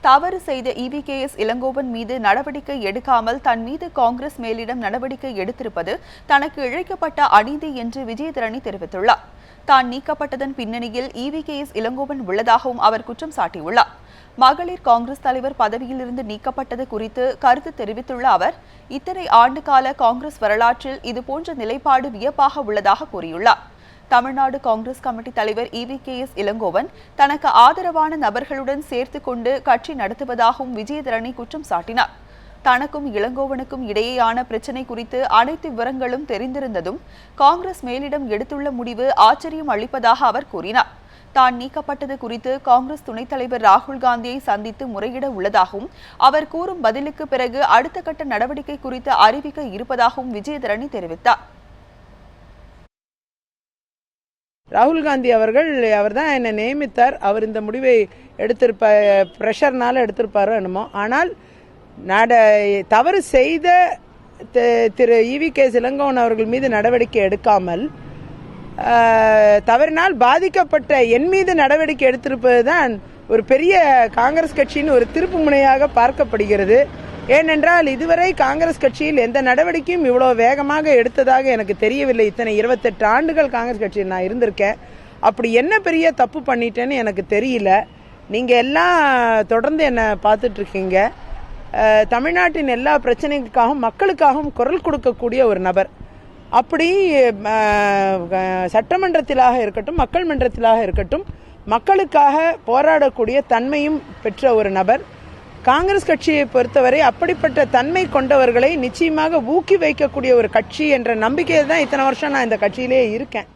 தவறு செய்த EVKS இளங்கோவன் மீது நடவடிக்கை எடுக்காமல் தன் மீது காங்கிரஸ் மேலிடம் நடவடிக்கை எடுத்திருப்பது தனக்கு இழைக்கப்பட்ட அநீதி என்று விஜயதரணி தெரிவித்துள்ளார். தான் நீக்கப்பட்டதன் பின்னணியில் EVKS இளங்கோவன் உள்ளதாகவும் அவர் குற்றம் சாட்டியுள்ளார். மகளிர் காங்கிரஸ் தலைவர் பதவியிலிருந்து நீக்கப்பட்டது குறித்து கருத்து தெரிவித்துள்ள அவர், இத்தனை ஆண்டுகால காங்கிரஸ் வரலாற்றில் இதுபோன்ற நிலைப்பாடு வியப்பாக உள்ளதாக கூறியுள்ளார். தமிழ்நாடு காங்கிரஸ் கமிட்டி தலைவர் EVKS இளங்கோவன் தனக்கு ஆதரவான நபர்களுடன் சேர்த்து கொண்டு கட்சி நடத்துவதாகவும் விஜயதரணி குற்றம் சாட்டினார். தனக்கும் இளங்கோவனுக்கும் இடையேயான பிரச்சினை குறித்து அனைத்து விவரங்களும் தெரிந்திருந்ததும் காங்கிரஸ் மேலிடம் எடுத்துள்ள முடிவு ஆச்சரியம் அளிப்பதாக அவர் கூறினார். தான் நீக்கப்பட்டது குறித்து காங்கிரஸ் துணைத் தலைவர் ராகுல் காந்தியை சந்தித்து முறையிட உள்ளதாகவும் அவர் கூறும் பதிலுக்கு பிறகு அடுத்த கட்ட நடவடிக்கை குறித்து அறிவிக்க இருப்பதாகவும் விஜயதரணி தெரிவித்தார். ராகுல் காந்தி அவர்தான் என்னை நியமித்தார். அவர் இந்த முடிவை பிரஷர்னால எடுத்திருப்பாரோ என்னமோ. ஆனால் தவறு செய்த திரு EVKS இளங்கோவன் அவர்கள் மீது நடவடிக்கை எடுக்காமல் தவறினால் பாதிக்கப்பட்ட என் மீது நடவடிக்கை எடுத்திருப்பதுதான் ஒரு பெரிய காங்கிரஸ் கட்சியின் ஒரு திருப்பு முனையாக பார்க்கப்படுகிறது. ஏனென்றால் இதுவரை காங்கிரஸ் கட்சியில் எந்த நடவடிக்கையும் இவ்வளவு வேகமாக எடுத்ததாக எனக்கு தெரியவில்லை. இத்தனை 28 ஆண்டுகள் காங்கிரஸ் கட்சியில் நான் இருந்திருக்கேன். அப்படி என்ன பெரிய தப்பு பண்ணிட்டேன்னு எனக்கு தெரியல. நீங்க எல்லாம் தொடர்ந்து என்ன பார்த்துட்டு இருக்கீங்க. தமிழ்நாட்டின் எல்லா பிரச்சனைகளுக்காகவும் மக்களுக்காகவும் குரல் கொடுக்கக்கூடிய ஒரு நபர். அப்படி சட்டமன்றத்திலாக இருக்கட்டும், மக்கள் மன்றத்திலாக இருக்கட்டும், மக்களுக்காக போராடக்கூடிய தன்மையும் பெற்ற ஒரு நபர். காங்கிரஸ் கட்சியை பொறுத்தவரை அப்படிப்பட்ட தன்மை கொண்டவர்களை நிச்சயமாக ஊக்கி வைக்கக்கூடிய ஒரு கட்சி என்ற நம்பிக்கையை தான் இத்தனை வருஷம் நான் இந்த கட்சியிலே இருக்கேன்.